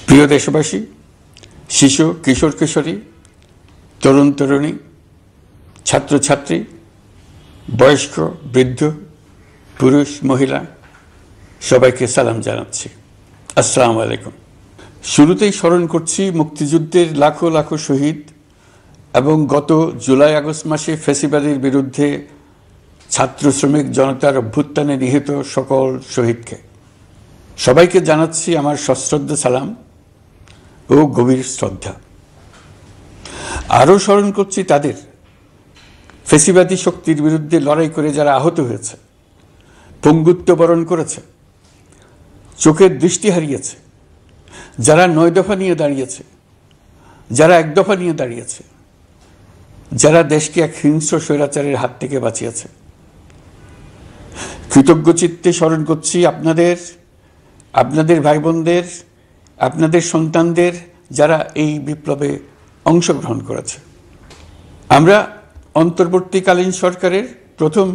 প্রিয় দেশবাসী, শিশু কিশোর কিশোরী, তরুণ তরুণী, ছাত্রছাত্রী, বয়স্ক বৃদ্ধ, পুরুষ মহিলা সবাইকে সালাম জানাচ্ছি। আসসালামু আলাইকুম। শুরুতেই স্মরণ করছি মুক্তিযুদ্ধের লাখো লাখো শহীদ এবং গত জুলাই আগস্ট মাসে ফ্যাসিবাদের বিরুদ্ধে ছাত্র শ্রমিক জনতার অভ্যুত্থানে নিহত সকল শহীদকে। সবাইকে জানাচ্ছি আমার সশ্রদ্ধ সালাম ও গভীর শ্রদ্ধা। আরও স্মরণ করছি তাদের, ফ্যাসিবাদী শক্তির বিরুদ্ধে লড়াই করে যারা আহত হয়েছে, পঙ্গুত্ব বরণ করেছে, চোখের দৃষ্টি হারিয়েছে, যারা 9 দফা নিয়ে দাঁড়িয়েছে, যারা 1 দফা নিয়ে দাঁড়িয়েছে, যারা দেশকে এক হিংস্র স্বৈরাচারের হাত থেকে বাঁচিয়েছে। কৃতজ্ঞ চিত্তে স্মরণ করছি আপনাদের ভাই বোনদের, আপনাদের সন্তানদের, যারা এই বিপ্লবে অংশগ্রহণ করেছে। আমরা অন্তর্বর্তীকালীন সরকারের প্রথম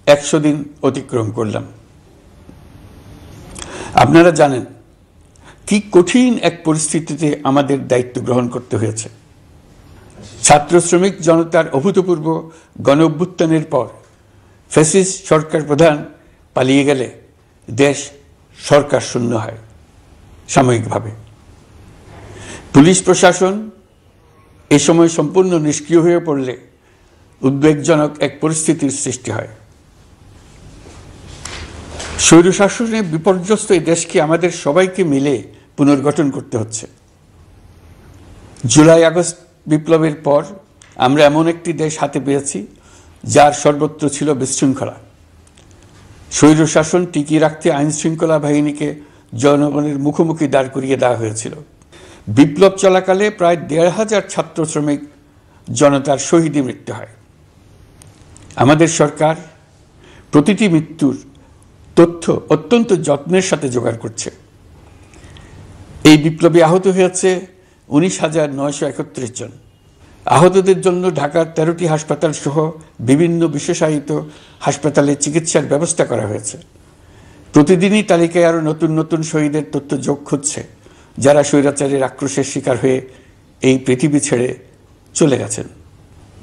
100 দিন অতিক্রম করলাম। আপনারা জানেন কি কঠিন এক পরিস্থিতিতে আমাদের দায়িত্ব গ্রহণ করতে হয়েছে। ছাত্র শ্রমিক জনতার অভূতপূর্ব গণ অভ্যুত্থানের পর ফ্যাসিস্ট সরকার প্রধান পালিয়ে গেলে দেশ সরকার শূন্য হয় সাময়িকভাবে। পুলিশ প্রশাসন এ সময় সম্পূর্ণ নিষ্ক্রিয় হয়ে পড়লে উদ্বেগজনক এক পরিস্থিতির সৃষ্টি হয়। স্বৈরশাসনে বিপর্যস্ত এই দেশকে আমাদের সবাইকে মিলে পুনর্গঠন করতে হচ্ছে। জুলাই আগস্ট বিপ্লবের পর আমরা এমন একটি দেশ হাতে পেয়েছি যার সর্বত্র ছিল বিশৃঙ্খলা। স্বৈরশাসন টিকিয়ে রাখতে আইন শৃঙ্খলা বাহিনীকে জনগণের মুখোমুখি দাঁড় করিয়ে দেওয়া হয়েছিল। বিপ্লব চলাকালে প্রায় 1,500 ছাত্র শ্রমিক জনতার শহীদী মৃত্যু হয়। আমাদের সরকার প্রতিটি মৃত্যুর তথ্য অত্যন্ত যত্নের সাথে জোগাড় করছে। এই বিপ্লবে আহত হয়েছে 19,931 জন। আহতদের জন্য ঢাকার 13টি হাসপাতাল সহ বিভিন্ন বিশেষায়িত হাসপাতালে চিকিৎসার ব্যবস্থা করা হয়েছে। প্রতিদিনই তালিকায় আরও নতুন নতুন শহীদের তথ্য যোগ হচ্ছে, যারা স্বৈরাচারের আক্রোশের শিকার হয়ে এই পৃথিবী ছেড়ে চলে গেছেন।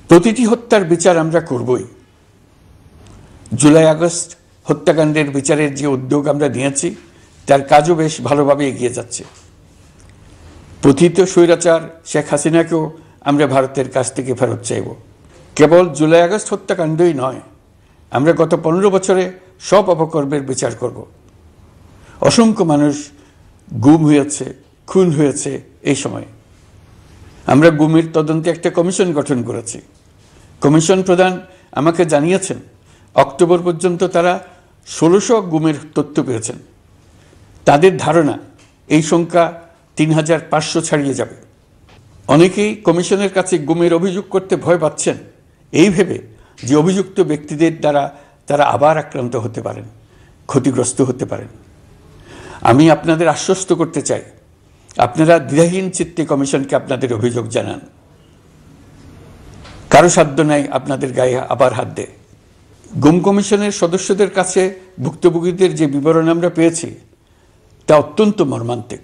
প্রতিটি হত্যার বিচার আমরা করবই। জুলাই আগস্ট হত্যাকাণ্ডের বিচারের যে উদ্যোগ আমরা নিয়েছি তার কাজও বেশ ভালোভাবে এগিয়ে যাচ্ছে। পতিত স্বৈরাচার শেখ হাসিনাকেও আমরা ভারতের কাছ থেকে ফেরত চাইব। কেবল জুলাই আগস্ট হত্যাকাণ্ডই নয়, আমরা গত 15 বছরে সব অপকর্মের বিচার করব। অসংখ্য মানুষ গুম হয়েছে, খুন হয়েছে। এই সময় আমরা গুমের তদন্তে একটা কমিশন গঠন করেছি। কমিশন প্রধান আমাকে জানিয়েছেন অক্টোবর পর্যন্ত তারা 1600 গুমের তথ্য পেয়েছেন। তাদের ধারণা এই সংখ্যা 3,500 ছাড়িয়ে যাবে। অনেকেই কমিশনের কাছে গুমের অভিযোগ করতে ভয় পাচ্ছেন, এই ভেবে যে অভিযুক্ত ব্যক্তিদের দ্বারা তারা আবার আক্রান্ত হতে পারেন, ক্ষতিগ্রস্ত হতে পারেন। আমি আপনাদের আশ্বস্ত করতে চাই, আপনারা দ্বিধাহীন চিত্তে কমিশনকে আপনাদের অভিযোগ জানান। কারো সাধ্য নাই আপনাদের গায়ে আবার হাত দেয়। গুম কমিশনের সদস্যদের কাছে ভুক্তভোগীদের যে বিবরণ আমরা পেয়েছি তা অত্যন্ত মর্মান্তিক।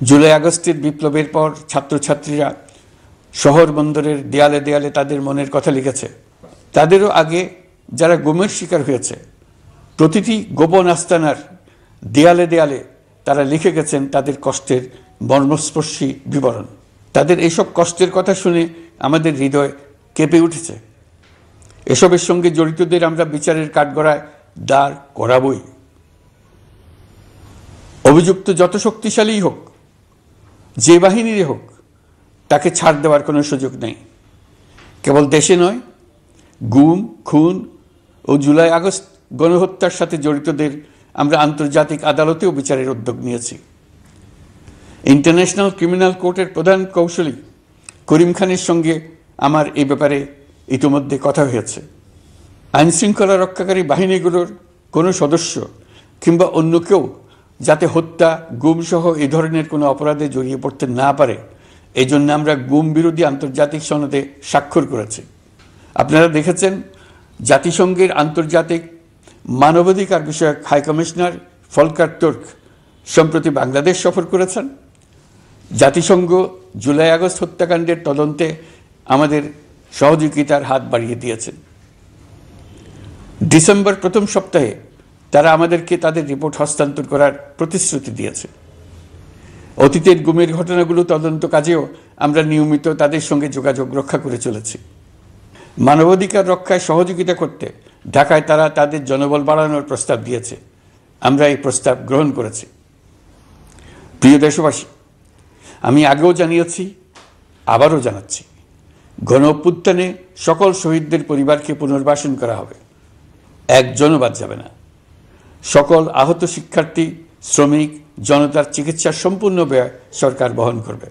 জুলাই আগস্টের বিপ্লবের পর ছাত্রছাত্রীরা শহর বন্দরের দেয়ালে দেয়ালে তাদের মনের কথা লিখেছে। তাদেরও আগে যারা গুমের শিকার হয়েছে প্রতিটি গোপন আস্তানার দেয়ালে দেয়ালে তারা লিখে গেছেন তাদের কষ্টের মর্মস্পর্শী বিবরণ। তাদের এইসব কষ্টের কথা শুনে আমাদের হৃদয় কেঁপে উঠেছে। এসবের সঙ্গে জড়িতদের আমরা বিচারের কাঠগড়ায় দাঁড় করাবই। অভিযুক্ত যত শক্তিশালী হোক, যে বাহিনীরই হোক, তাকে ছাড় দেওয়ার কোনো সুযোগ নেই। কেবল দেশে নয়, গুম, খুন ও জুলাই আগস্ট গণহত্যার সাথে জড়িতদের আমরা আন্তর্জাতিক আদালতেও বিচারের উদ্যোগ নিয়েছি। ইন্টারন্যাশনাল ক্রিমিনাল কোর্টের প্রধান কৌঁসুলি করিম খানের সঙ্গে আমার এই ব্যাপারে ইতিমধ্যে কথা হয়েছে। আইন শৃঙ্খলা রক্ষাকারী বাহিনীগুলোর কোনো সদস্য কিংবা অন্য কেউ যাতে হত্যা, গুম সহ এই ধরনের কোনো অপরাধে জড়িয়ে পড়তে না পারে, এই জন্য আমরা গুম বিরোধী আন্তর্জাতিক সনদে স্বাক্ষর করেছি। আপনারা দেখেছেন জাতিসংঘের আন্তর্জাতিক মানবাধিকার বিষয়ক হাই কমিশনার ফলকার তুর্ক সম্প্রতি বাংলাদেশ সফর করেছেন। জাতিসংঘ জুলাই আগস্ট হত্যাকাণ্ডের তদন্তে আমাদের সহযোগিতার হাত বাড়িয়ে দিয়েছেন। ডিসেম্বর প্রথম সপ্তাহে তারা আমাদেরকে তাদের রিপোর্ট হস্তান্তর করার প্রতিশ্রুতি দিয়েছে। অতীতের গুমের ঘটনাগুলো তদন্ত কাজেও আমরা নিয়মিত তাদের সঙ্গে যোগাযোগ রক্ষা করে চলেছি। মানবাধিকার রক্ষায় সহযোগিতা করতে ঢাকায় তারা তাদের জনবল বাড়ানোর প্রস্তাব দিয়েছে। আমরা এই প্রস্তাব গ্রহণ করেছি। প্রিয় দেশবাসী, আমি আগেও জানিয়েছি, আবারও জানাচ্ছি, গণ অভ্যুত্থানে সকল শহীদদের পরিবারকে পুনর্বাসন করা হবে, একজনও বাদ যাবে না। সকল আহত শিক্ষার্থী, শ্রমিক, জনতার চিকিৎসার সম্পূর্ণ ব্যয় সরকার বহন করবে।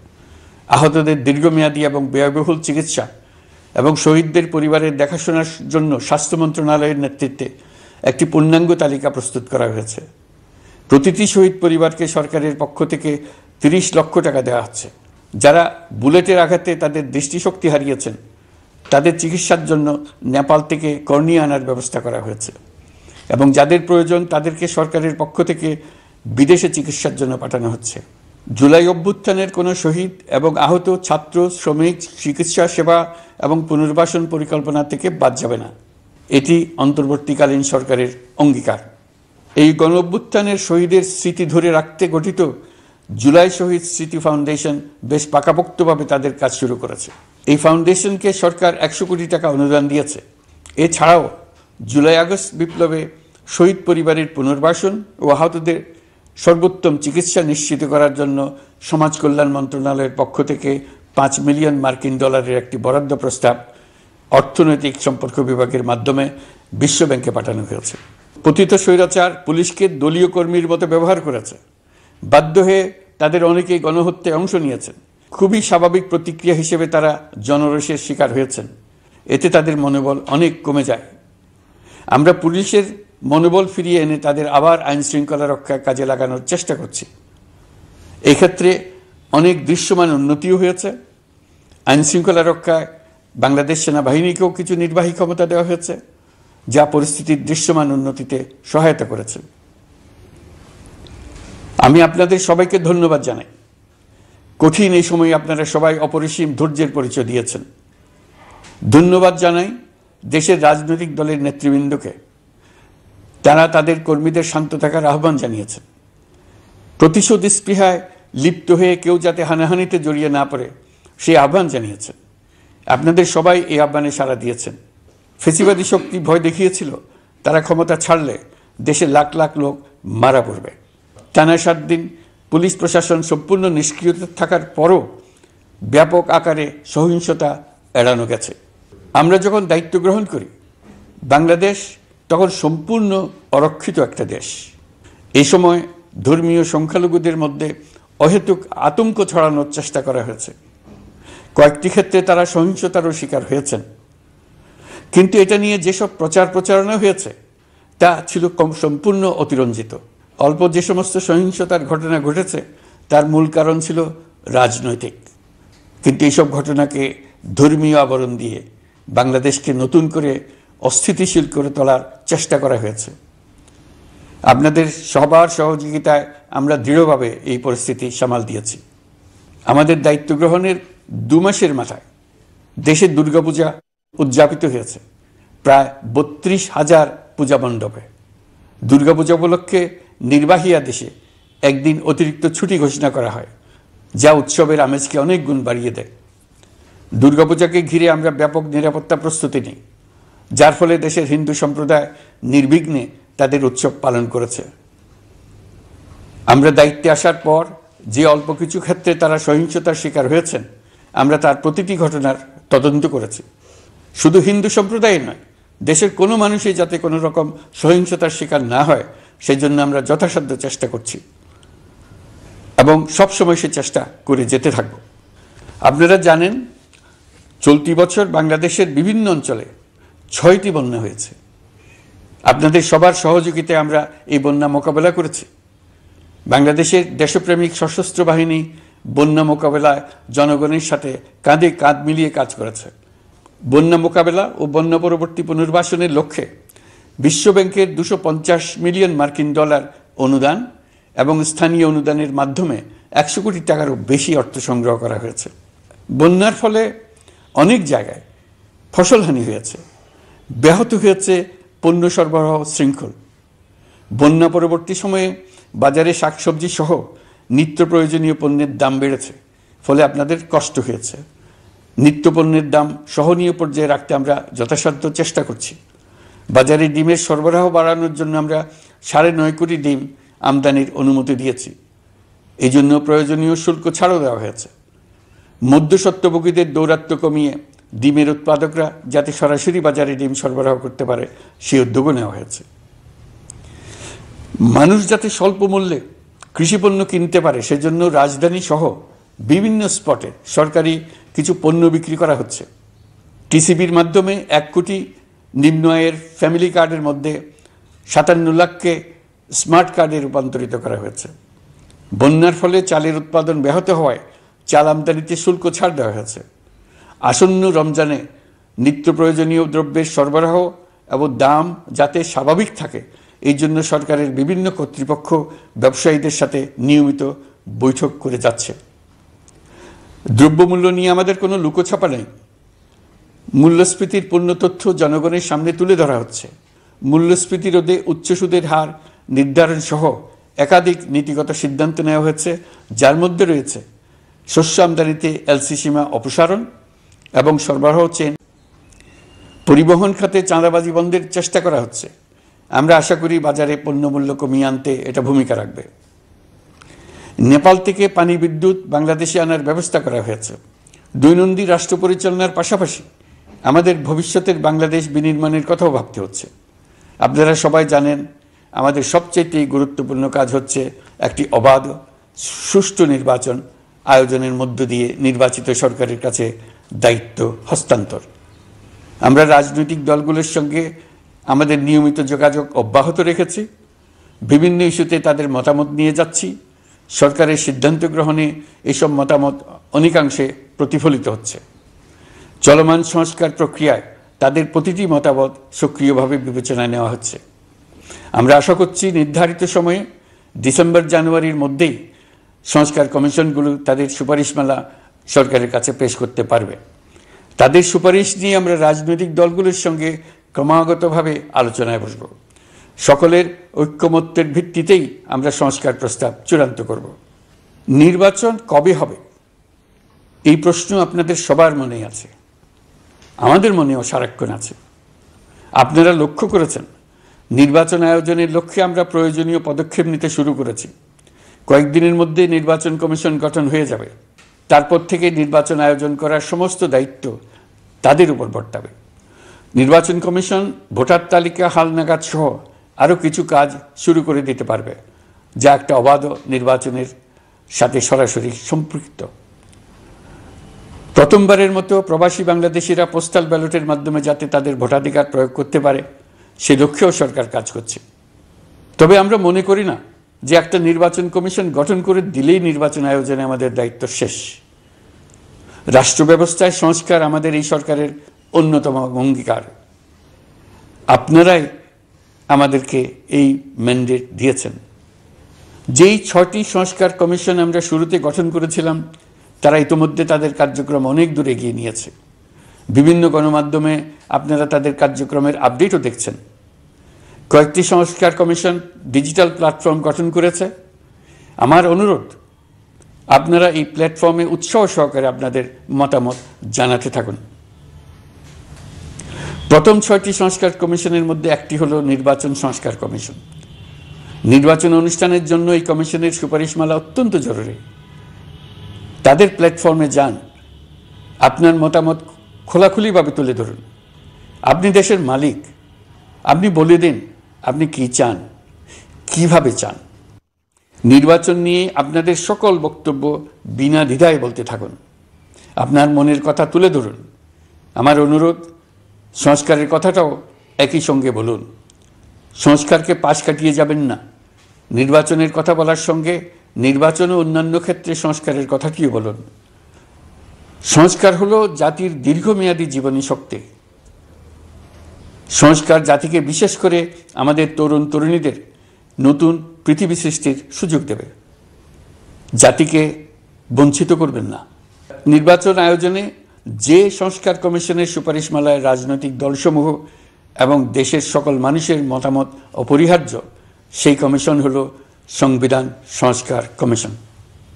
আহতদের দীর্ঘমেয়াদী এবং ব্যয়বহুল চিকিৎসা এবং শহীদদের পরিবারের দেখাশোনার জন্য স্বাস্থ্য মন্ত্রণালয়ের নেতৃত্বে একটি পূর্ণাঙ্গ তালিকা প্রস্তুত করা হয়েছে। প্রতিটি শহীদ পরিবারকে সরকারের পক্ষ থেকে 30 লক্ষ টাকা দেওয়া হচ্ছে। যারা বুলেটের আঘাতে তাদের দৃষ্টিশক্তি হারিয়েছেন তাদের চিকিৎসার জন্য নেপাল থেকে কর্নিয়া আনার ব্যবস্থা করা হয়েছে এবং যাদের প্রয়োজন তাদেরকে সরকারের পক্ষ থেকে বিদেশে চিকিৎসার জন্য পাঠানো হচ্ছে। জুলাই অভ্যুত্থানের কোনো শহীদ এবং আহত ছাত্র, শ্রমিক, চিকিৎসা সেবা এবং পুনর্বাসন পরিকল্পনা থেকে বাদ যাবে না। এটি অন্তর্বর্তীকালীন সরকারের অঙ্গীকার। এই গণ অভ্যুত্থানের শহীদের স্মৃতি ধরে রাখতে গঠিত জুলাই শহীদ স্মৃতি ফাউন্ডেশন বেশ পাকাপোক্তভাবে তাদের কাজ শুরু করেছে। এই ফাউন্ডেশনকে সরকার 100 কোটি টাকা অনুদান দিয়েছে। এছাড়াও জুলাই আগস্ট বিপ্লবে শহীদ পরিবারের পুনর্বাসন ও আহতদের সর্বোত্তম চিকিৎসা নিশ্চিত করার জন্য সমাজ কল্যাণ মন্ত্রণালয়ের পক্ষ থেকে $5 মিলিয়ন একটি বরাদ্দ প্রস্তাব অর্থনৈতিক সম্পর্ক বিভাগের মাধ্যমে বিশ্ব ব্যাংকে পাঠানো হয়েছে। পতিত স্বৈরাচার পুলিশকে দলীয় কর্মীর মতো ব্যবহার করেছে। বাধ্য হয়ে তাদের অনেকেই গণহত্যায় অংশ নিয়েছেন। খুবই স্বাভাবিক প্রতিক্রিয়া হিসেবে তারা জনরোষের শিকার হয়েছেন। এতে তাদের মনোবল অনেক কমে যায়। আমরা পুলিশের মনোবল ফিরিয়ে এনে তাদের আবার আইন শৃঙ্খলা রক্ষায় কাজে লাগানোর চেষ্টা করছি। এক্ষেত্রে অনেক দৃশ্যমান উন্নতিও হয়েছে। আইন শৃঙ্খলা রক্ষায় বাংলাদেশ সেনাবাহিনীকেও কিছু নির্বাহী ক্ষমতা দেওয়া হয়েছে, যা পরিস্থিতির দৃশ্যমান উন্নতিতে সহায়তা করেছে। আমি আপনাদের সবাইকে ধন্যবাদ জানাই। কঠিন এই সময়ে আপনারা সবাই অপরিসীম ধৈর্যের পরিচয় দিয়েছেন। ধন্যবাদ জানাই দেশের রাজনৈতিক দলের নেতৃবৃন্দকে। তারা তাদের কর্মীদের শান্ত থাকার আহ্বান জানিয়েছেন। প্রতিশোধ স্পৃহায় লিপ্ত হয়ে কেউ যাতে হানাহানিতে জড়িয়ে না পড়ে সেই আহ্বান জানিয়েছেন। আপনাদের সবাই এই আহ্বানে সাড়া দিয়েছেন। ফেসিবাদী শক্তি ভয় দেখিয়েছিল তারা ক্ষমতা ছাড়লে দেশে লাখ লাখ লোক মারা পড়বে। টানা 7 দিন পুলিশ প্রশাসন সম্পূর্ণ নিষ্ক্রিয় থাকার পরও ব্যাপক আকারে সহিংসতা এড়ানো গেছে। আমরা যখন দায়িত্ব গ্রহণ করি, বাংলাদেশ তখন সম্পূর্ণ অরক্ষিত একটা দেশ। এই সময় ধর্মীয় সংখ্যালঘুদের মধ্যে অহেতুক আতঙ্ক ছড়ানোর চেষ্টা করা হয়েছে। কয়েকটি ক্ষেত্রে তারা সহিংসতারও শিকার হয়েছেন। কিন্তু এটা নিয়ে যেসব প্রচারণা হয়েছে তা ছিল সম্পূর্ণ অতিরঞ্জিত। অল্প যে সমস্ত সহিংসতার ঘটনা ঘটেছে তার মূল কারণ ছিল রাজনৈতিক। কিন্তু এইসব ঘটনাকে ধর্মীয় আবরণ দিয়ে বাংলাদেশকে নতুন করে অস্থিতিশীল করে তোলার চেষ্টা করা হয়েছে। আপনাদের সবার সহযোগিতায় আমরা দৃঢ়ভাবে এই পরিস্থিতি সামাল দিয়েছি। আমাদের দায়িত্ব গ্রহণের 2 মাসের মাথায় দেশে দুর্গাপূজা উদযাপিত হয়েছে প্রায় 32,000 পূজা মণ্ডপে। দুর্গাপূজা উপলক্ষে নির্বাহী আদেশে একদিন অতিরিক্ত ছুটি ঘোষণা করা হয়, যা উৎসবের আমেজকে অনেক গুণ বাড়িয়ে দেয়। দুর্গাপূজাকে ঘিরে আমরা ব্যাপক নিরাপত্তা প্রস্তুতি নিই, যার ফলে দেশের হিন্দু সম্প্রদায় নির্বিঘ্নে তাদের উৎসব পালন করেছে। আমরা দায়িত্বে আসার পর যে অল্প কিছু ক্ষেত্রে তারা সহিংসতার শিকার হয়েছেন, আমরা তার প্রতিটি ঘটনার তদন্ত করেছি। শুধু হিন্দু সম্প্রদায় নয়, দেশের কোনো মানুষই যাতে কোনো রকম সহিংসতার শিকার না হয় সেই জন্য আমরা যথাসাধ্য চেষ্টা করছি এবং সবসময় সে চেষ্টা করে যেতে থাকব। আপনারা জানেন, চলতি বছর বাংলাদেশের বিভিন্ন অঞ্চলে 6টি বন্যা হয়েছে। আপনাদের সবার সহযোগিতায় আমরা এই বন্যা মোকাবেলা করেছি। বাংলাদেশের দেশপ্রেমিক সশস্ত্র বাহিনী বন্যা মোকাবেলায় জনগণের সাথে কাঁধে কাঁধ মিলিয়ে কাজ করেছে। বন্যা মোকাবেলা ও বন্যা পরবর্তী পুনর্বাসনের লক্ষ্যে বিশ্বব্যাংকের $250 মিলিয়ন অনুদান এবং স্থানীয় অনুদানের মাধ্যমে 100 কোটি টাকারও বেশি অর্থ সংগ্রহ করা হয়েছে। বন্যার ফলে অনেক জায়গায় ফসলহানি হয়েছে, ব্যাহত হয়েছে পণ্য সরবরাহ শৃঙ্খল। বন্যা পরবর্তী সময়ে বাজারে শাকসবজি সহ নিত্য প্রয়োজনীয় পণ্যের দাম বেড়েছে, ফলে আপনাদের কষ্ট হয়েছে। নিত্য পণ্যের দাম সহনীয় পর্যায়ে রাখতে আমরা যথাসাধ্য চেষ্টা করছি। বাজারে ডিমের সরবরাহ বাড়ানোর জন্য আমরা 9.5 কোটি ডিম আমদানির অনুমতি দিয়েছি। এই জন্য প্রয়োজনীয় শুল্ক ছাড়ও দেওয়া হয়েছে। মধ্যস্বত্বভোগীদের দৌরাত্ম্য কমিয়ে ডিমের উৎপাদকরা যাতে সরাসরি বাজারে ডিম সরবরাহ করতে পারে সেই উদ্যোগও নেওয়া হয়েছে। মানুষ যাতে স্বল্প মূল্যে কৃষিপণ্য কিনতে পারে সেজন্য রাজধানী সহ বিভিন্ন স্পটে সরকারি কিছু পণ্য বিক্রি করা হচ্ছে। টিসিবির মাধ্যমে 1 কোটি নিম্ন আয়ের ফ্যামিলি কার্ডের মধ্যে 57 লাখকে স্মার্ট কার্ডে রূপান্তরিত করা হয়েছে। বন্যার ফলে চালের উৎপাদন ব্যাহত হওয়ায় চাল আমদানিতে শুল্ক ছাড় দেওয়া হয়েছে। আসন্ন রমজানে নিত্য প্রয়োজনীয় দ্রব্যের সরবরাহ এবং দাম যাতে স্বাভাবিক থাকে এই জন্য সরকারের বিভিন্ন কর্তৃপক্ষ ব্যবসায়ীদের সাথে নিয়মিত বৈঠক করে যাচ্ছে। দ্রব্যমূল্য নিয়ে আমাদের কোনো লুকোছাপা নেই। মূল্যস্ফীতির পূর্ণ তথ্য জনগণের সামনে তুলে ধরা হচ্ছে। মূল্যস্ফীতি রোধে উচ্চ সুদের হার নির্ধারণ সহ একাধিক নীতিগত সিদ্ধান্ত নেওয়া হয়েছে, যার মধ্যে রয়েছে শস্য আমদানিতে এলসি সীমা অপসারণ এবং সরবরাহ চেইন। পরিবহন খাতে চাঁদাবাজি বন্ধের চেষ্টা করা হচ্ছে। আমরা আশা করি বাজারে পণ্যমূল্য কমিয়ে আনতে এটা ভূমিকা রাখবে। নেপাল থেকে পানি বিদ্যুৎ বাংলাদেশে আনার ব্যবস্থা করা হয়েছে। দৈনন্দিন রাষ্ট্র পরিচালনার পাশাপাশি আমাদের ভবিষ্যতের বাংলাদেশ বিনির্মাণের কথাও ভাবতে হচ্ছে। আপনারা সবাই জানেন আমাদের সবচেয়ে গুরুত্বপূর্ণ কাজ হচ্ছে একটি অবাধ সুষ্ঠু নির্বাচন আয়োজনের মধ্য দিয়ে নির্বাচিত সরকারের কাছে দায়িত্ব হস্তান্তর। আমরা রাজনৈতিক দলগুলোর সঙ্গে আমাদের নিয়মিত যোগাযোগ অব্যাহত রেখেছি। বিভিন্ন ইস্যুতে তাদের মতামত নিয়ে যাচ্ছি। সরকারের সিদ্ধান্ত গ্রহণে এসব মতামত অনেকাংশে প্রতিফলিত হচ্ছে। চলমান সংস্কার প্রক্রিয়ায় তাদের প্রতিটি মতামত সক্রিয়ভাবে বিবেচনায় নেওয়া হচ্ছে। আমরা আশা করছি নির্ধারিত সময়ে ডিসেম্বর-জানুয়ারির মধ্যেই সংস্কার কমিশনগুলো তাদের সুপারিশমালা সরকারের কাছে পেশ করতে পারবে। তাদের সুপারিশ নিয়ে আমরা রাজনৈতিক দলগুলোর সঙ্গে ক্রমাগতভাবে আলোচনায় বসব। সকলের ঐক্যমত্যের ভিত্তিতেই আমরা সংস্কার প্রস্তাব চূড়ান্ত করব। নির্বাচন কবে হবে এই প্রশ্ন আপনাদের সবার মনেই আছে, আমাদের মনেও সারাক্ষণ আছে। আপনারা লক্ষ্য করেছেন নির্বাচন আয়োজনের লক্ষ্যে আমরা প্রয়োজনীয় পদক্ষেপ নিতে শুরু করেছি। কয়েকদিনের মধ্যে নির্বাচন কমিশন গঠন হয়ে যাবে। তারপর থেকে নির্বাচন আয়োজন করার সমস্ত দায়িত্ব তাদের উপর বর্তাবে। নির্বাচন কমিশন ভোটার তালিকা হালনাগাদ সহ আরও কিছু কাজ শুরু করে দিতে পারবে, যা একটা অবাধ নির্বাচনের সাথে সরাসরি সম্পৃক্ত। প্রথমবারের মতো প্রবাসী বাংলাদেশিরা পোস্টাল ব্যালটের মাধ্যমে যাতে তাদের ভোটাধিকার প্রয়োগ করতে পারে সে লক্ষ্যেও সরকার কাজ করছে। তবে আমরা মনে করি না যে একটা নির্বাচন কমিশন গঠন করে দিলেই নির্বাচন আয়োজনে আমাদের দায়িত্ব শেষ। রাষ্ট্র ব্যবস্থায় সংস্কার আমাদের এই সরকারের অন্যতম অঙ্গীকার। আপনারাই আমাদেরকে এই ম্যান্ডেট দিয়েছেন। যেই 6টি সংস্কার কমিশন আমরা শুরুতে গঠন করেছিলাম তারা ইতিমধ্যে তাদের কার্যক্রম অনেক দূর এগিয়ে নিয়েছে। বিভিন্ন গণমাধ্যমে আপনারা তাদের কার্যক্রমের আপডেটও দেখছেন। কয়েকটি সংস্কার কমিশন ডিজিটাল প্ল্যাটফর্ম গঠন করেছে। আমার অনুরোধ আপনারা এই প্ল্যাটফর্মে উৎসাহ সহকারে আপনাদের মতামত জানাতে থাকুন। প্রথম 6টি সংস্কার কমিশনের মধ্যে একটি হলো নির্বাচন সংস্কার কমিশন। নির্বাচন অনুষ্ঠানের জন্য এই কমিশনের সুপারিশমালা অত্যন্ত জরুরি। তাদের প্ল্যাটফর্মে যান, আপনার মতামত খোলাখুলিভাবে তুলে ধরুন। আপনি দেশের মালিক, আপনি বলে দিন আপনি কি চান, কিভাবে চান। নির্বাচন নিয়ে আপনাদের সকল বক্তব্য বিনা দ্বিধায় বলতে থাকুন। আপনার মনের কথা তুলে ধরুন। আমার অনুরোধ সংস্কারের কথাটাও একই সঙ্গে বলুন। সংস্কারকে পাশ কাটিয়ে যাবেন না। নির্বাচনের কথা বলার সঙ্গে নির্বাচন ও অন্যান্য ক্ষেত্রে সংস্কারের কথাটিও বলুন। সংস্কার হলো জাতির দীর্ঘমেয়াদী জীবনী শক্তি। সংস্কার জাতিকে বিশেষ করে আমাদের তরুণ তরুণীদের নতুন পৃথিবী সৃষ্টির সুযোগ দেবে, জাতিকে বঞ্চিত করবেন না। নির্বাচন আয়োজনে যে সংস্কার কমিশনের সুপারিশমালায় রাজনৈতিক দলসমূহ এবং দেশের সকল মানুষের মতামত অপরিহার্য, সেই কমিশন হলো সংবিধান সংস্কার কমিশন।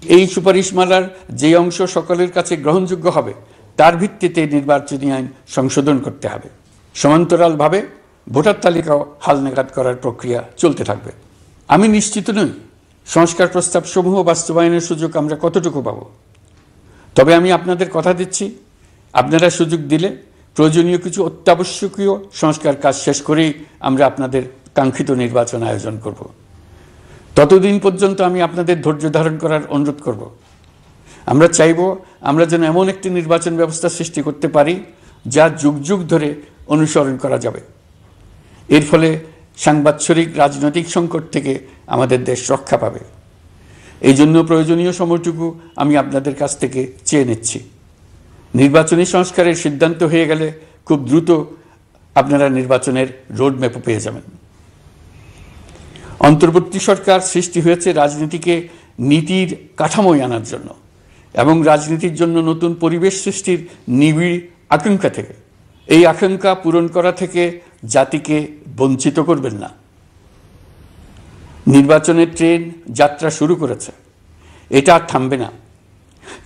এই সুপারিশমালার যে অংশ সকলের কাছে গ্রহণযোগ্য হবে তার ভিত্তিতে নির্বাচনী আইন সংশোধন করতে হবে। সমান্তরালভাবে ভোটার তালিকাও হালনাগাদ করার প্রক্রিয়া চলতে থাকবে। আমি নিশ্চিত নই সংস্কার প্রস্তাবসমূহ বাস্তবায়নের সুযোগ আমরা কতটুকু পাব, তবে আমি আপনাদের কথা দিচ্ছি, আপনারা সুযোগ দিলে প্রয়োজনীয় কিছু অত্যাবশ্যকীয় সংস্কার কাজ শেষ করেই আমরা আপনাদের কাঙ্ক্ষিত নির্বাচন আয়োজন করব। ততদিন পর্যন্ত আমি আপনাদের ধৈর্য ধারণ করার অনুরোধ করব। আমরা চাইব আমরা যেন এমন একটি নির্বাচন ব্যবস্থা সৃষ্টি করতে পারি যা যুগ যুগ ধরে অনুসরণ করা যাবে। এর ফলে সাংবৎসরিক রাজনৈতিক সংকট থেকে আমাদের দেশ রক্ষা পাবে। এই জন্য প্রয়োজনীয় সময়টুকু আমি আপনাদের কাছ থেকে চেয়ে নিচ্ছি। নির্বাচনী সংস্কারের সিদ্ধান্ত হয়ে গেলে খুব দ্রুত আপনারা নির্বাচনের রোডম্যাপও পেয়ে যাবেন। অন্তর্বর্তী সরকার সৃষ্টি হয়েছে রাজনীতিকে নীতির কাঠামোয় আনার জন্য এবং রাজনীতির জন্য নতুন পরিবেশ সৃষ্টির নিবিড় আকাঙ্ক্ষা থেকে। এই আকাঙ্ক্ষা পূরণ করা থেকে জাতিকে বঞ্চিত করবেন না। নির্বাচনের ট্রেন যাত্রা শুরু করেছে, এটা আর থামবে না,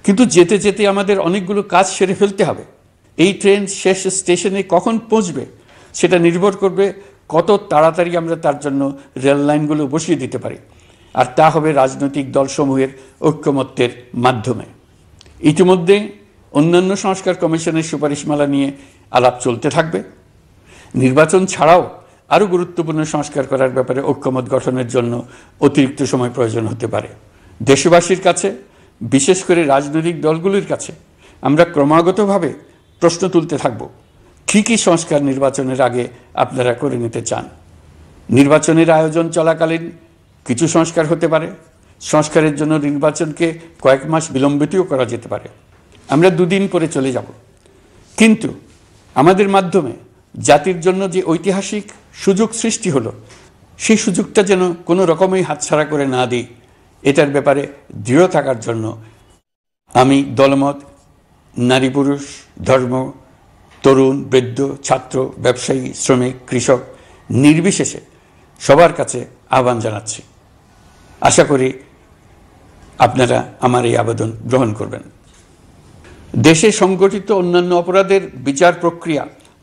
কিন্তু যেতে যেতে আমাদের অনেকগুলো কাজ সেরে ফেলতে হবে। এই ট্রেন শেষ স্টেশনে কখন পৌঁছবে সেটা নির্ভর করবে কত তাড়াতাড়ি আমরা তার জন্য রেল লাইনগুলো বসিয়ে দিতে পারি, আর তা হবে রাজনৈতিক দলসমূহের ঐক্যমত্যের মাধ্যমে। ইতিমধ্যে অন্যান্য সংস্কার কমিশনের সুপারিশমালা নিয়ে আলাপ চলতে থাকবে। নির্বাচন ছাড়াও আরও গুরুত্বপূর্ণ সংস্কার করার ব্যাপারে ঐক্যমত গঠনের জন্য অতিরিক্ত সময় প্রয়োজন হতে পারে। দেশবাসীর কাছে, বিশেষ করে রাজনৈতিক দলগুলির কাছে আমরা ক্রমাগতভাবে প্রশ্ন তুলতে থাকব, কী কী সংস্কার নির্বাচনের আগে আপনারা করে নিতে চান। নির্বাচনের আয়োজন চলাকালীন কিছু সংস্কার হতে পারে, সংস্কারের জন্য নির্বাচনকে কয়েক মাস বিলম্বিতও করা যেতে পারে। আমরা দুদিন পরে চলে যাব, কিন্তু আমাদের মাধ্যমে জাতির জন্য যে ঐতিহাসিক সুযোগ সৃষ্টি হলো, সেই সুযোগটা যেন কোনো রকমই হাতছাড়া করে না দিই, এটার ব্যাপারে দৃঢ় থাকার জন্য আমি দলমত, নারী পুরুষ, ধর্ম, তরুণ, বৃদ্ধ, ছাত্র, ব্যবসায়ী, শ্রমিক, কৃষক নির্বিশেষে সবার কাছে আহ্বান জানাচ্ছি। আশা করি আপনারা আমার এই আবেদন গ্রহণ করবেন। দেশে সংগঠিত অন্যান্য অপরাধের বিচার প্রক্রিয়া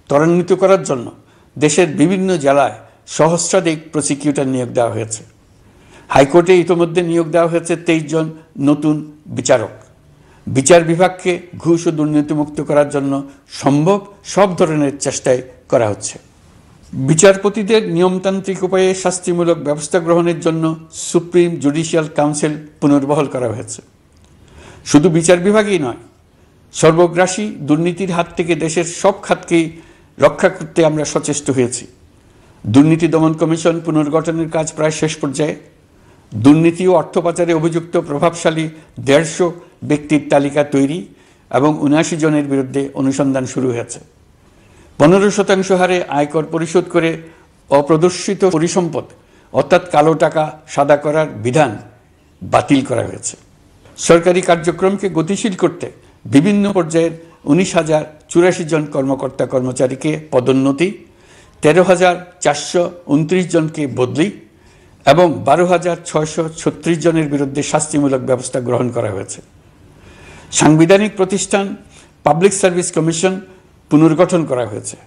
ত্বরান্বিত করার জন্য দেশের বিভিন্ন জেলায় সহস্রাধিক প্রসিকিউটর নিয়োগ দেওয়া হয়েছে। হাইকোর্টে ইতিমধ্যে নিয়োগ দেওয়া হয়েছে 23 জন নতুন বিচারক। বিচার বিভাগকে ঘুষ ও দুর্নীতিমুক্ত করার জন্য সম্ভব সব ধরনের চেষ্টাই করা হচ্ছে। বিচারপতিদের নিয়মতান্ত্রিক উপায়ে শাস্তিমূলক ব্যবস্থা গ্রহণের জন্য সুপ্রিম জুডিশিয়াল কাউন্সিল পুনর্বহাল করা হয়েছে। শুধু বিচার বিভাগই নয়, সর্বগ্রাসী দুর্নীতির হাত থেকে দেশের সব খাতকেই রক্ষা করতে আমরা সচেষ্ট হয়েছি। দুর্নীতি দমন কমিশন পুনর্গঠনের কাজ প্রায় শেষ পর্যায়ে। দুর্নীতি ও অর্থ পাচারে অভিযুক্ত প্রভাবশালী 150 ব্যক্তির তালিকা তৈরি এবং 79 জনের বিরুদ্ধে অনুসন্ধান শুরু হয়েছে। 15% হারে আয়কর পরিশোধ করে অপ্রদর্শিত পরিসম্পদ অর্থাৎ কালো টাকা সাদা করার বিধান বাতিল করা হয়েছে। সরকারি কার্যক্রমকে গতিশীল করতে বিভিন্ন পর্যায়ের 19,084 জন কর্মকর্তা কর্মচারীকে পদোন্নতি, 13,429 জনকে বদলি এবং 12,636 জনের বিরুদ্ধে শাস্তিমূলক ব্যবস্থা গ্রহণ করা হয়েছে। সাংবিধানিক প্রতিষ্ঠান পাবলিক সার্ভিস কমিশন পুনর্গঠন করা হয়েছে।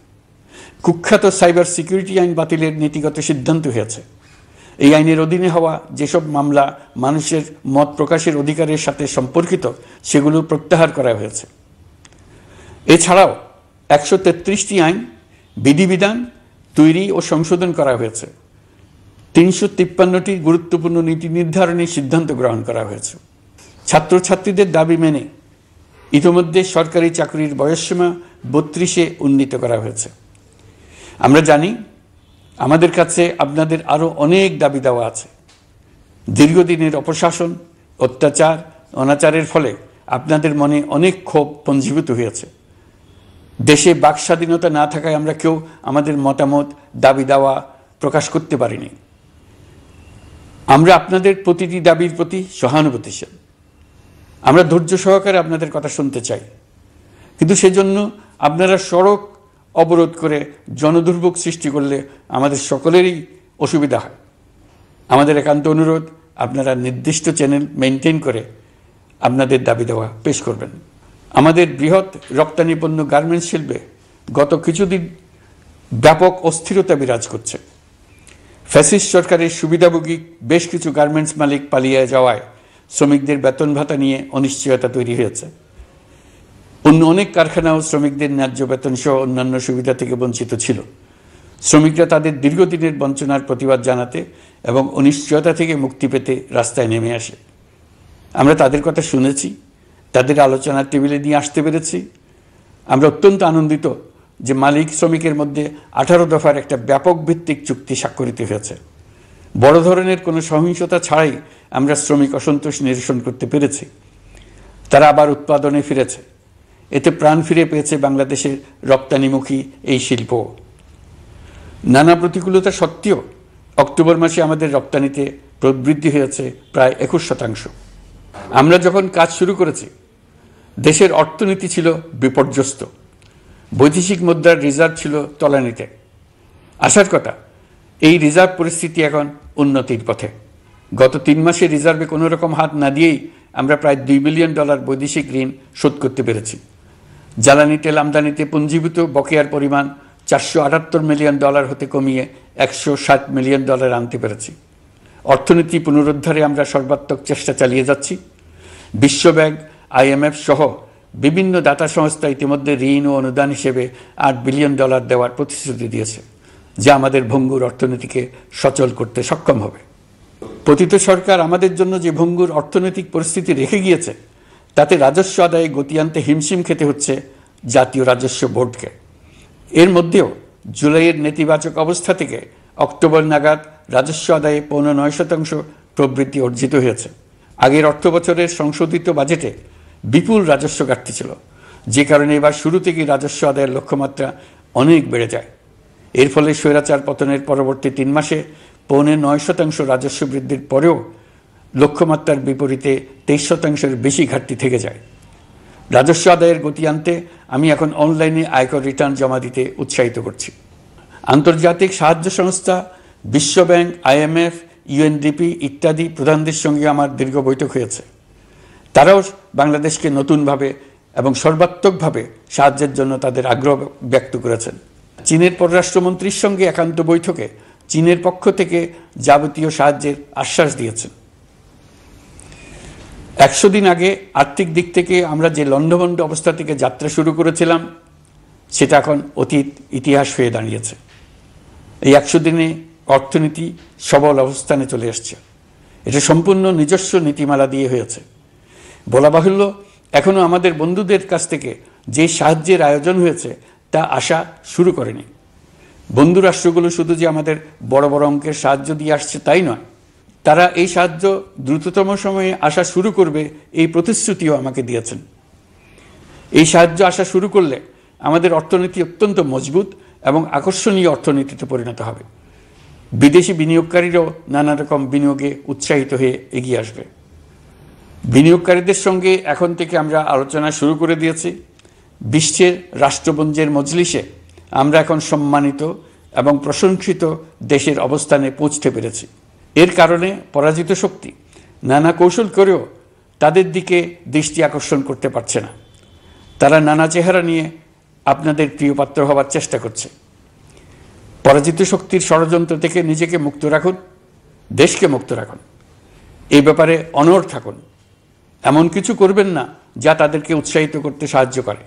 কুখ্যাত সাইবার সিকিউরিটি আইন বাতিলের নীতিগত সিদ্ধান্ত হয়েছে। এই আইনের অধীনে হওয়া যেসব মামলা মানুষের মত প্রকাশের অধিকারের সাথে সম্পর্কিত সেগুলো প্রত্যাহার করা হয়েছে। এছাড়াও 133টি আইন বিধিবিধান তৈরি ও সংশোধন করা হয়েছে। 353টি গুরুত্বপূর্ণ নীতি নির্ধারণী সিদ্ধান্ত গ্রহণ করা হয়েছে। ছাত্রছাত্রীদের দাবি মেনে ইতিমধ্যে সরকারি চাকরির বয়সসীমা 32-এ উন্নীত করা হয়েছে। আমরা জানি আমাদের কাছে আপনাদের আরও অনেক দাবি দেওয়া আছে। দীর্ঘদিনের অপশাসন, অত্যাচার, অনাচারের ফলে আপনাদের মনে অনেক ক্ষোভ পঞ্জীভূত হয়েছে। দেশে বাক স্বাধীনতা না থাকায় আমরা কেউ আমাদের মতামত, দাবি দাওয়া প্রকাশ করতে পারিনি। আমরা আপনাদের প্রতিটি দাবির প্রতি সহানুভূতিশীল। আমরা ধৈর্য সহকারে আপনাদের কথা শুনতে চাই, কিন্তু সেজন্য আপনারা সড়ক অবরোধ করে জনদুর্ভোগ সৃষ্টি করলে আমাদের সকলেরই অসুবিধা হয়। আমাদের একান্ত অনুরোধ, আপনারা নির্দিষ্ট চ্যানেল মেনটেন করে আপনাদের দাবি দেওয়া পেশ করবেন। আমাদের বৃহৎ রপ্তানি পণ্য গার্মেন্টস শিল্পে গত কিছুদিন ব্যাপক অস্থিরতা বিরাজ করছে। ফ্যাসিস্ট সরকারের সুবিধাভোগী বেশ কিছু গার্মেন্টস মালিক পালিয়ে যাওয়ায় শ্রমিকদের বেতন ভাতা নিয়ে অনিশ্চয়তা তৈরি হয়েছে। অন্য অনেক কারখানাও শ্রমিকদের ন্যায্য বেতন সহ অন্যান্য সুবিধা থেকে বঞ্চিত ছিল। শ্রমিকরা তাদের দীর্ঘদিনের বঞ্চনার প্রতিবাদ জানাতে এবং অনিশ্চয়তা থেকে মুক্তি পেতে রাস্তায় নেমে আসে। আমরা তাদের কথা শুনেছি, তাদের আলোচনার টেবিলে নিয়ে আসতে পেরেছি। আমরা অত্যন্ত আনন্দিত যে মালিক শ্রমিকের মধ্যে 18 দফার একটা ব্যাপক ভিত্তিক চুক্তি স্বাক্ষরিত হয়েছে। বড় ধরনের কোনো সহিংসতা ছাড়াই আমরা শ্রমিক অসন্তোষ নিরসন করতে পেরেছি। তারা আবার উৎপাদনে ফিরেছে। এতে প্রাণ ফিরে পেয়েছে বাংলাদেশের রপ্তানিমুখী এই শিল্প। নানা প্রতিকূলতা সত্ত্বেও অক্টোবর মাসে আমাদের রপ্তানিতে প্রবৃদ্ধি হয়েছে প্রায় 21%। আমরা যখন কাজ শুরু করেছি, দেশের অর্থনীতি ছিল বিপর্যস্ত। বৈদেশিক মুদ্রার রিজার্ভ ছিল তলানিতে। আসার কথা, এই রিজার্ভ পরিস্থিতি এখন উন্নতির পথে। গত 3 মাসে রিজার্ভে কোনো রকম হাত না দিয়েই আমরা প্রায় $2 বিলিয়ন বৈদেশিক ঋণ শোধ করতে পেরেছি। জ্বালানি তেল আমদানিতে পুঞ্জীভূত বকেয়ার পরিমাণ $478 মিলিয়ন হতে কমিয়ে $160 মিলিয়ন আনতে পেরেছি। অর্থনীতি পুনরুদ্ধারে আমরা সর্বাত্মক চেষ্টা চালিয়ে যাচ্ছি। বিশ্বব্যাংক, IMF সহ বিভিন্ন দাতা সংস্থা ইতিমধ্যে ঋণ ও অনুদান হিসেবে $8 বিলিয়ন দেওয়ার প্রতিশ্রুতি দিয়েছে, যা আমাদের ভঙ্গুর অর্থনীতিকে সচল করতে সক্ষম হবে। পতিত সরকার আমাদের জন্য যে ভঙ্গুর অর্থনৈতিক পরিস্থিতি রেখে গিয়েছে, তাতে রাজস্ব আদায়ে গতি আনতে হিমশিম খেতে হচ্ছে জাতীয় রাজস্ব বোর্ডকে। এর মধ্যেও জুলাইয়ের নেতিবাচক অবস্থা থেকে অক্টোবর নাগাদ রাজস্ব আদায়ে 9.9% প্রবৃদ্ধি অর্জিত হয়েছে। আগের অর্থ বছরের সংশোধিত বাজেটে বিপুল রাজস্ব ঘাটতি ছিল, যে কারণে এবার শুরু থেকেই রাজস্ব আদায়ের লক্ষ্যমাত্রা অনেক বেড়ে যায়। এর ফলে স্বৈরাচার পতনের পরবর্তী 3 মাসে 9.9% রাজস্ব বৃদ্ধির পরেও লক্ষ্যমাত্রার বিপরীতে 23%-এর বেশি ঘাটতি থেকে যায়। রাজস্ব আদায়ের গতি আনতে আমি এখন অনলাইনে আয়কর রিটার্ন জমা দিতে উৎসাহিত করছি। আন্তর্জাতিক সাহায্য সংস্থা, বিশ্বব্যাংক, IMF, UNDP ইত্যাদি প্রধানদের সঙ্গে আমার দীর্ঘ বৈঠক হয়েছে। তারাও বাংলাদেশকে নতুনভাবে এবং সর্বাত্মকভাবে সাহায্যের জন্য তাদের আগ্রহ ব্যক্ত করেছেন। চীনের পররাষ্ট্রমন্ত্রীর সঙ্গে একান্ত বৈঠকে চীনের পক্ষ থেকে যাবতীয় সাহায্যের আশ্বাস দিয়েছেন। 100 দিন আগে আর্থিক দিক থেকে আমরা যে লণ্ডভণ্ড অবস্থা থেকে যাত্রা শুরু করেছিলাম, সেটা এখন অতীত ইতিহাস হয়ে দাঁড়িয়েছে। এই 100 দিনে অর্থনীতি সবল অবস্থানে চলে আসছে। এটা সম্পূর্ণ নিজস্ব নীতিমালা দিয়ে হয়েছে। বলা বাহুল্য, এখনও আমাদের বন্ধুদের কাছ থেকে যে সাহায্যের আয়োজন হয়েছে তা আসা শুরু করেনি। বন্ধু রাষ্ট্রগুলো শুধু যে আমাদের বড় বড় অঙ্কের সাহায্য দিয়ে আসছে তাই নয়, তারা এই সাহায্য দ্রুততম সময়ে আসা শুরু করবে এই প্রতিশ্রুতিও আমাকে দিয়েছেন। এই সাহায্য আসা শুরু করলে আমাদের অর্থনীতি অত্যন্ত মজবুত এবং আকর্ষণীয় অর্থনীতিতে পরিণত হবে। বিদেশি বিনিয়োগকারীরাও নানা রকম বিনিয়োগে উৎসাহিত হয়ে এগিয়ে আসবে। বিনিয়োগকারীদের সঙ্গে এখন থেকে আমরা আলোচনা শুরু করে দিয়েছি। বিশ্বের রাষ্ট্রপুঞ্জের মজলিসে আমরা এখন সম্মানিত এবং প্রশংসিত দেশের অবস্থানে পৌঁছতে পেরেছি। এর কারণে পরাজিত শক্তি নানা কৌশল করেও তাদের দিকে দৃষ্টি আকর্ষণ করতে পারছে না। তারা নানা চেহারা নিয়ে আপনাদের প্রিয় পাত্র হবার চেষ্টা করছে। পরাজিত শক্তির ষড়যন্ত্র থেকে নিজেকে মুক্ত রাখুন, দেশকে মুক্ত রাখুন। এই ব্যাপারে অনড় থাকুন। এমন কিছু করবেন না যা তাদেরকে উৎসাহিত করতে সাহায্য করে।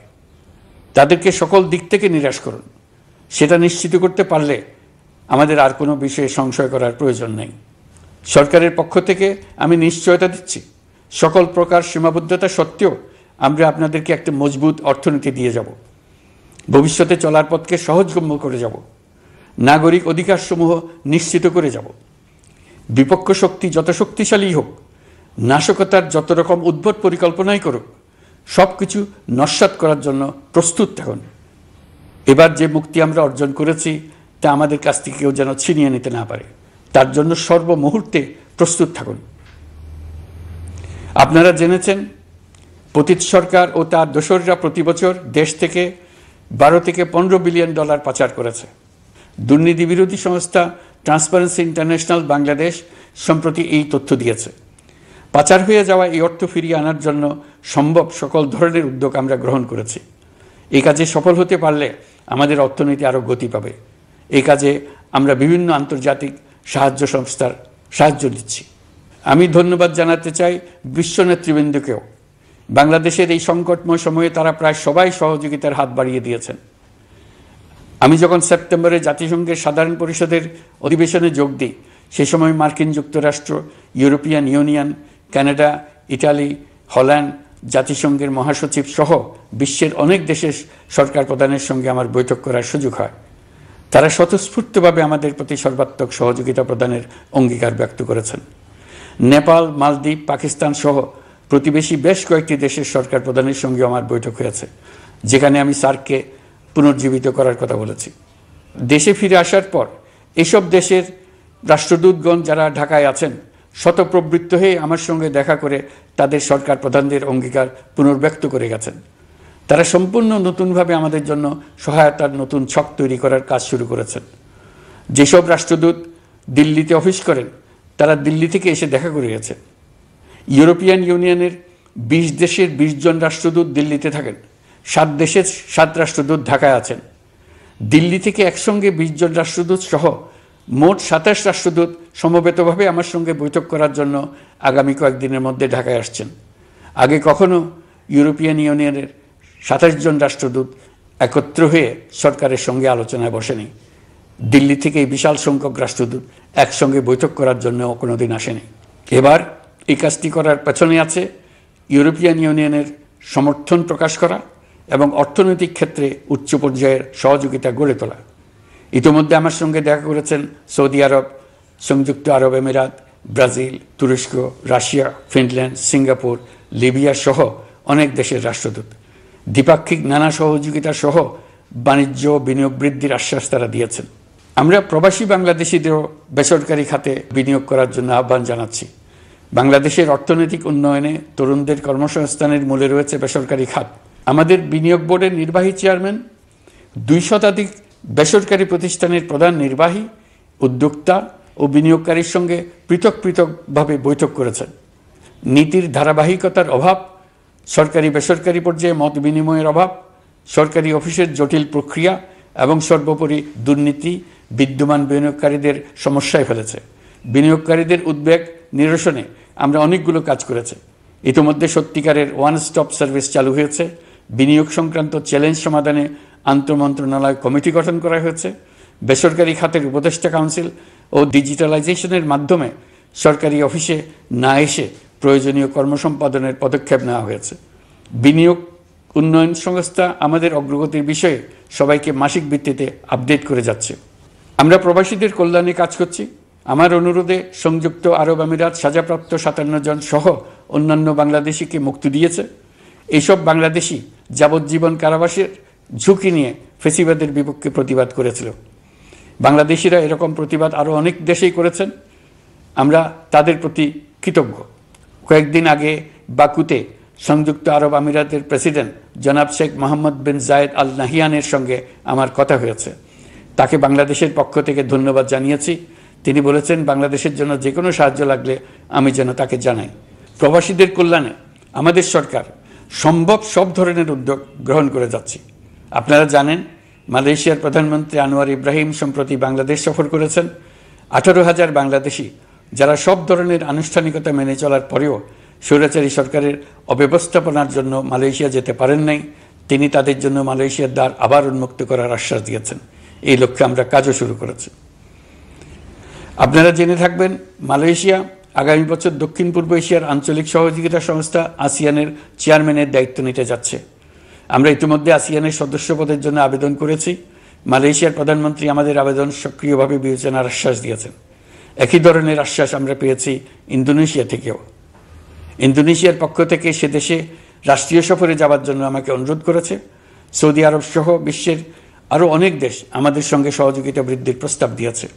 তাদেরকে সকল দিক থেকে নিরাশ করুন। সেটা নিশ্চিত করতে পারলে আমাদের আর কোনো বিষয়ে সংশয় করার প্রয়োজন নেই। সরকারের পক্ষ থেকে আমি নিশ্চয়তা দিচ্ছি, সকল প্রকার সীমাবদ্ধতা সত্ত্বেও আমরা আপনাদেরকে একটা মজবুত অর্থনীতি দিয়ে যাব। ভবিষ্যতে চলার পথকে সহজগম্য করে যাব। নাগরিক অধিকারসমূহ নিশ্চিত করে যাব। বিপক্ষ শক্তি যত শক্তিশালী হোক, নাশকতার যত রকম উদ্ভট পরিকল্পনাই করুক, সব কিছু নস্যাৎ করার জন্য প্রস্তুত থাকুন। এবার যে মুক্তি আমরা অর্জন করেছি তা আমাদের কাছ থেকে কেউ যেন ছিনিয়ে নিতে না পারে, তার জন্য সর্বমুহূর্তে প্রস্তুত থাকুন। আপনারা জেনেছেন পতিত সরকার ও তার দোসররা প্রতি বছর দেশ থেকে 12 থেকে 15 বিলিয়ন ডলার পাচার করেছে। দুর্নীতি বিরোধী সংস্থা ট্রান্সপারেন্সি ইন্টারন্যাশনাল বাংলাদেশ সম্প্রতি এই তথ্য দিয়েছে। পাচার হয়ে যাওয়া এই অর্থ ফিরিয়ে আনার জন্য সম্ভব সকল ধরনের উদ্যোগ আমরা গ্রহণ করেছি। এই কাজে সফল হতে পারলে আমাদের অর্থনীতি আরও গতি পাবে। এই কাজে আমরা বিভিন্ন আন্তর্জাতিক সাহায্য সংস্থার সাহায্য নিচ্ছি। আমি ধন্যবাদ জানাতে চাই বিশ্ব নেতৃবৃন্দকেও। বাংলাদেশের এই সংকটময় সময়ে তারা প্রায় সবাই সহযোগিতার হাত বাড়িয়ে দিয়েছেন। আমি যখন সেপ্টেম্বরে জাতিসংঘের সাধারণ পরিষদের অধিবেশনে যোগ দিই, সে সময় মার্কিন যুক্তরাষ্ট্র, European union, Canada, Italy, Holland, জাতিসংঘের মহাসচিব সহ বিশ্বের অনেক দেশের সরকার প্রধানের সঙ্গে আমার বৈঠক করার সুযোগ হয়। তারা স্বতঃস্ফূর্তভাবে আমাদের প্রতি সর্বাত্মক সহযোগিতা প্রদানের অঙ্গীকার ব্যক্ত করেছেন। নেপাল, মালদ্বীপ, পাকিস্তান সহ প্রতিবেশী বেশ কয়েকটি দেশের সরকার প্রধানের সঙ্গে আমার বৈঠক হয়েছে, যেখানে আমি সার্ককে পুনর্জীবিত করার কথা বলেছি। দেশে ফিরে আসার পর এসব দেশের রাষ্ট্রদূতগণ যারা ঢাকায় আছেন স্বতঃপ্রবৃত্ত হয়ে আমার সঙ্গে দেখা করে তাদের সরকার প্রধানদের অঙ্গীকার পুনর্ব্যক্ত করে গেছেন। তারা সম্পূর্ণ নতুনভাবে আমাদের জন্য সহায়তার নতুন ছক তৈরি করার কাজ শুরু করেছেন। যেসব রাষ্ট্রদূত দিল্লিতে অফিস করেন তারা দিল্লি থেকে এসে দেখা করে গেছেন। ইউরোপিয়ান ইউনিয়নের 20 দেশের 20 জন রাষ্ট্রদূত দিল্লিতে থাকেন, 7 দেশের 7 রাষ্ট্রদূত ঢাকায় আছেন। দিল্লি থেকে একসঙ্গে 20 জন রাষ্ট্রদূত সহ মোট 27 রাষ্ট্রদূত সমবেতভাবে আমার সঙ্গে বৈঠক করার জন্য আগামী কয়েকদিনের মধ্যে ঢাকায় আসছেন। আগে কখনো ইউরোপিয়ান ইউনিয়নের 27 জন রাষ্ট্রদূত একত্র হয়ে সরকারের সঙ্গে আলোচনায় বসেনি। দিল্লি থেকে এই বিশাল সংখ্যক রাষ্ট্রদূত একসঙ্গে বৈঠক করার জন্য কোনোদিন আসেনি। এবার এই কাজটি করার পেছনে আছে ইউরোপিয়ান ইউনিয়নের সমর্থন প্রকাশ করা এবং অর্থনৈতিক ক্ষেত্রে উচ্চ পর্যায়ের সহযোগিতা গড়ে তোলা। ইতিমধ্যে আমার সঙ্গে দেখা করেছেন সৌদি আরব, সংযুক্ত আরব আমিরাত, ব্রাজিল, তুরস্ক, রাশিয়া, ফিনল্যান্ড, সিঙ্গাপুর, লিবিয়া সহ অনেক দেশের রাষ্ট্রদূত। দ্বিপাক্ষিক নানা সহযোগিতা সহ বাণিজ্য বিনিয়োগ বৃদ্ধির আশ্বাস তারা দিয়েছেন। আমরা প্রবাসী বাংলাদেশিদেরও বেসরকারি খাতে বিনিয়োগ করার জন্য আহ্বান জানাচ্ছি। বাংলাদেশের অর্থনৈতিক উন্নয়নে তরুণদের কর্মসংস্থানের মূলে রয়েছে বেসরকারি খাত। আমাদের বিনিয়োগ বোর্ডের নির্বাহী চেয়ারম্যান 2 শতাধিক বেসরকারি প্রতিষ্ঠানের প্রধান নির্বাহী, উদ্যোক্তা ও বিনিয়োগকারীর সঙ্গে পৃথক পৃথকভাবে বৈঠক করেছেন। নীতির ধারাবাহিকতার অভাব, সরকারি বেসরকারি পর্যায়ে মত বিনিময়ের অভাব, সরকারি অফিসের জটিল প্রক্রিয়া এবং সর্বোপরি দুর্নীতি বিদ্যমান বিনিয়োগকারীদের সমস্যায় ফেলেছে। বিনিয়োগকারীদের উদ্বেগ নিরসনে আমরা অনেকগুলো কাজ করেছি। ইতিমধ্যে সত্যিকারের ওয়ান স্টপ সার্ভিস চালু হয়েছে। বিনিয়োগ সংক্রান্ত চ্যালেঞ্জ সমাধানে আন্তঃমন্ত্রণালয় কমিটি গঠন করা হয়েছে। বেসরকারি খাতের উপদেষ্টা কাউন্সিল ও ডিজিটালাইজেশনের মাধ্যমে সরকারি অফিসে না এসে প্রয়োজনীয় কর্মসম্পাদনের পদক্ষেপ নেওয়া হয়েছে। বিনিয়োগ উন্নয়ন সংস্থা আমাদের অগ্রগতির বিষয়ে সবাইকে মাসিক ভিত্তিতে আপডেট করে যাচ্ছে। আমরা প্রবাসীদের কল্যাণে কাজ করছি। আমার অনুরোধে সংযুক্ত আরব আমিরাত সাজাপ্রাপ্ত 57 জন সহ অন্যান্য বাংলাদেশিকে মুক্তি দিয়েছে। এইসব বাংলাদেশি যাবজ্জীবন কারাবাসের ঝুঁকি নিয়ে ফেসিবাদের বিপক্ষে প্রতিবাদ করেছিল। বাংলাদেশিরা এরকম প্রতিবাদ আরও অনেক দেশেই করেছেন। আমরা তাদের প্রতি কৃতজ্ঞ। কয়েকদিন আগে বাকুতে সংযুক্ত আরব আমিরাতের প্রেসিডেন্ট জনাব শেখ মোহাম্মদ বিন জায়েদ আল নাহিয়ানের সঙ্গে আমার কথা হয়েছে। তাকে বাংলাদেশের পক্ষ থেকে ধন্যবাদ জানিয়েছি। তিনি বলেছেন বাংলাদেশের জন্য যে কোনো সাহায্য লাগলে আমি যেন তাকে জানাই। প্রবাসীদের কল্যাণে আমাদের সরকার সম্ভব সব ধরনের উদ্যোগ গ্রহণ করে যাচ্ছে। আপনারা জানেন মালয়েশিয়ার প্রধানমন্ত্রী আনোয়ার ইব্রাহিম সম্প্রতি বাংলাদেশ সফর করেছেন। 18,000 বাংলাদেশি যারা সব ধরনের আনুষ্ঠানিকতা মেনে চলার পরেও স্বৈরাচারী সরকারের অব্যবস্থাপনার জন্য মালয়েশিয়া যেতে পারেন নাই, তিনি তাদের জন্য মালয়েশিয়ার দ্বার আবার উন্মুক্ত করার আশ্বাস দিয়েছেন। এই লক্ষ্যে আমরা কাজও শুরু করেছি। আপনারা জেনে থাকবেন মালয়েশিয়া আগামী বছর দক্ষিণ পূর্ব এশিয়ার আঞ্চলিক সহযোগিতা সংস্থা আসিয়ানের চেয়ারম্যানের দায়িত্ব নিতে যাচ্ছে। আমরা ইতিমধ্যে আসিয়ানের সদস্যপদের জন্য আবেদন করেছি। মালয়েশিয়ার প্রধানমন্ত্রী আমাদের আবেদন সক্রিয়ভাবে বিবেচনার আশ্বাস দিয়েছেন। একই ধরনের আশ্বাস আমরা পেয়েছি ইন্দোনেশিয়া থেকেও। ইন্দোনেশিয়ার পক্ষ থেকে সে দেশে রাষ্ট্রীয় সফরে যাওয়ার জন্য আমাকে অনুরোধ করেছে। সৌদি আরব সহ বিশ্বের আরও অনেক দেশ আমাদের সঙ্গে সহযোগিতা বৃদ্ধির প্রস্তাব দিয়েছে।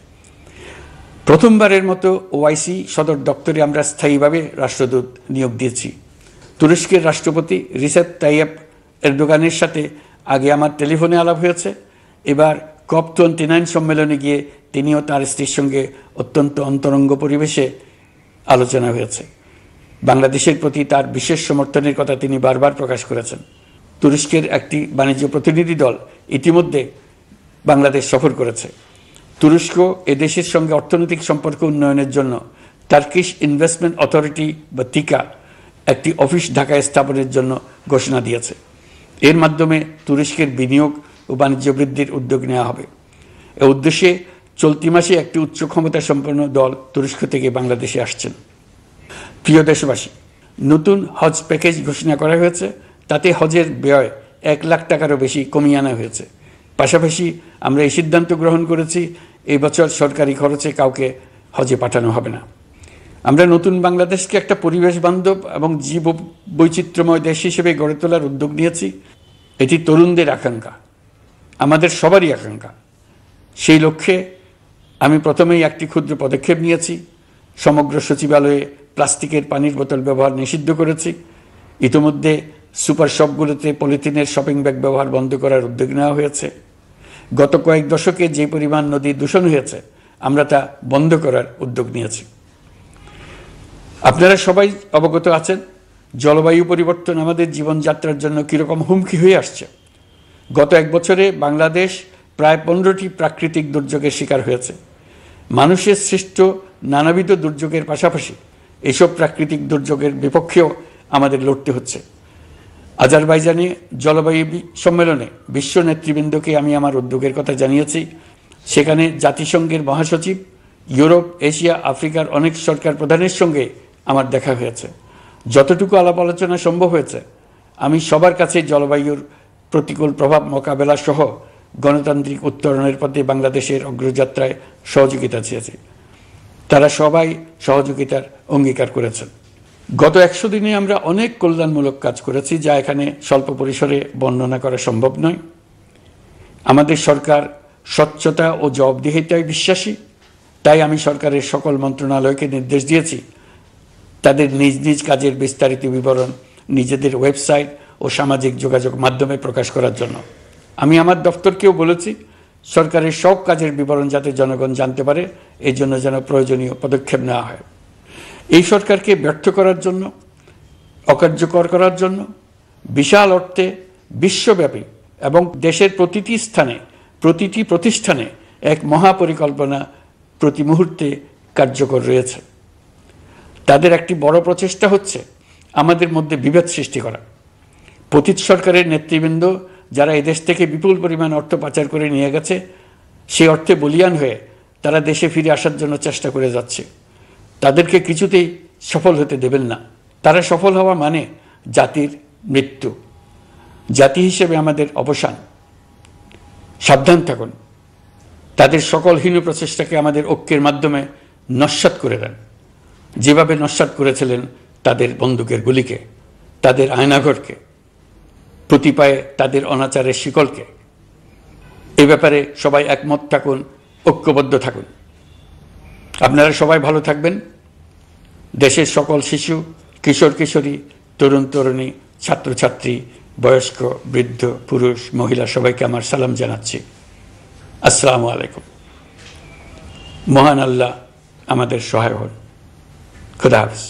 প্রথমবারের মতো ওআইসি সদর দপ্তরে আমরা স্থায়ীভাবে রাষ্ট্রদূত নিয়োগ দিয়েছি। তুরস্কের রাষ্ট্রপতি রিসেপ তাইয়েপ এরদোগানের সাথে আগে আমার টেলিফোনে আলাপ হয়েছে। এবার COP29 সম্মেলনে গিয়ে তিনিও তার স্ত্রীর সঙ্গে অত্যন্ত অন্তরঙ্গ পরিবেশে আলোচনা হয়েছে। বাংলাদেশের প্রতি তার বিশেষ সমর্থনের কথা তিনি বারবার প্রকাশ করেছেন। তুরস্কের একটি বাণিজ্য প্রতিনিধি দল ইতিমধ্যে বাংলাদেশ সফর করেছে। তুরস্ক এদেশের সঙ্গে অর্থনৈতিক সম্পর্ক উন্নয়নের জন্য টার্কিশ ইনভেস্টমেন্ট অথরিটি বা তিকা একটি অফিস ঢাকায় স্থাপনের জন্য ঘোষণা দিয়েছে। এর মাধ্যমে তুরস্কের বিনিয়োগ ও বাণিজ্য বৃদ্ধির উদ্যোগ নেওয়া হবে। এ উদ্দেশ্যে চলতি মাসে একটি উচ্চ ক্ষমতা সম্পন্ন দল তুরস্ক থেকে বাংলাদেশে আসছেন। প্রিয় দেশবাসী, নতুন হজ প্যাকেজ ঘোষণা করা হয়েছে। তাতে হজের ব্যয় 1 লাখ টাকারও বেশি কমিয়ে আনা হয়েছে। পাশাপাশি আমরা এই সিদ্ধান্ত গ্রহণ করেছি, এই বছর সরকারি খরচে কাউকে হজে পাঠানো হবে না। আমরা নতুন বাংলাদেশকে একটা পরিবেশ বান্ধব এবং জীব বৈচিত্র্যময় দেশ হিসেবে গড়ে তোলার উদ্যোগ নিয়েছি। এটি তরুণদের আকাঙ্ক্ষা, আমাদের সবারই আকাঙ্ক্ষা। সেই লক্ষ্যে আমি প্রথমেই একটি ক্ষুদ্র পদক্ষেপ নিয়েছি। সমগ্র সচিবালয়ে প্লাস্টিকের পানির বোতল ব্যবহার নিষিদ্ধ করেছি। ইতিমধ্যে সুপার শপগুলোতে পলিথিনের শপিং ব্যাগ ব্যবহার বন্ধ করার উদ্যোগ নেওয়া হয়েছে। গত কয়েক দশকে যে পরিমাণ নদী দূষণ হয়েছে, আমরা তা বন্ধ করার উদ্যোগ নিয়েছি। আপনারা সবাই অবগত আছেন, জলবায়ু পরিবর্তন আমাদের জীবনযাত্রার জন্য কীরকম হুমকি হয়ে আসছে। গত 1 বছরে বাংলাদেশ প্রায় 15টি প্রাকৃতিক দুর্যোগের শিকার হয়েছে। মানুষের সৃষ্ট নানাবিধ দুর্যোগের পাশাপাশি এইসব প্রাকৃতিক দুর্যোগের বিপক্ষেও আমাদের লড়তে হচ্ছে। আজারবাইজানে জলবায়ু সম্মেলনে বিশ্ব নেতৃবৃন্দকে আমি আমার উদ্যোগের কথা জানিয়েছি। সেখানে জাতিসংঘের মহাসচিব, ইউরোপ, এশিয়া, আফ্রিকার অনেক সরকার প্রধানের সঙ্গে আমার দেখা হয়েছে। যতটুকু আলাপ আলোচনা সম্ভব হয়েছে, আমি সবার কাছে জলবায়ুর প্রতিকূল প্রভাব মোকাবেলা সহ গণতান্ত্রিক উত্তরণের পথে বাংলাদেশের অগ্রযাত্রায় সহযোগিতা চেয়েছি। তারা সবাই সহযোগিতার অঙ্গীকার করেছেন। গত 100 দিনে আমরা অনেক কল্যাণমূলক কাজ করেছি, যা এখানে স্বল্প পরিসরে বর্ণনা করা সম্ভব নয়। আমাদের সরকার স্বচ্ছতা ও জবাবদিহিতায় বিশ্বাসী। তাই আমি সরকারের সকল মন্ত্রণালয়কে নির্দেশ দিয়েছি তাদের নিজ নিজ কাজের বিস্তারিত বিবরণ নিজেদের ওয়েবসাইট ও সামাজিক যোগাযোগ মাধ্যমে প্রকাশ করার জন্য। আমি আমার দপ্তরকেও বলেছি সরকারের সব কাজের বিবরণ যাতে জনগণ জানতে পারে, এই জন্য যেন প্রয়োজনীয় পদক্ষেপ নেওয়া হয়। এই সরকারকে ব্যর্থ করার জন্য, অকার্যকর করার জন্য বিশাল অর্থে বিশ্বব্যাপী এবং দেশের প্রতিটি স্থানে, প্রতিটি প্রতিষ্ঠানে এক মহাপরিকল্পনা প্রতি মুহূর্তে কার্যকর রয়েছে। তাদের একটি বড় প্রচেষ্টা হচ্ছে আমাদের মধ্যে বিভেদ সৃষ্টি করা। পতিত সরকারের নেতৃবৃন্দ যারা এদেশ থেকে বিপুল পরিমাণ অর্থ পাচার করে নিয়ে গেছে, সেই অর্থে বলিয়ান হয়ে তারা দেশে ফিরে আসার জন্য চেষ্টা করে যাচ্ছে। তাদেরকে কিছুতেই সফল হতে দেবেন না। তারা সফল হওয়া মানে জাতির মৃত্যু, জাতি হিসেবে আমাদের অবসান। সাবধান থাকুন। তাদের সকল হীন প্রচেষ্টাকে আমাদের ঐক্যের মাধ্যমে নস্যাৎ করে দেন, যেভাবে নস্যাৎ করেছিলেন তাদের বন্দুকের গুলিকে, তাদের আয়নাঘরকে, প্রতি পায়ে তাদের অনাচারের শিকলকে। এ ব্যাপারে সবাই একমত থাকুন, ঐক্যবদ্ধ থাকুন। আপনারা সবাই ভালো থাকবেন। দেশের সকল শিশু, কিশোর কিশোরী, তরুণ তরুণী, ছাত্রছাত্রী, বয়স্ক, বৃদ্ধ, পুরুষ, মহিলা সবাইকে আমার সালাম জানাচ্ছি। আসসালামু আলাইকুম। মহান আল্লাহ আমাদের সহায় হন। খুদা হাফেজ।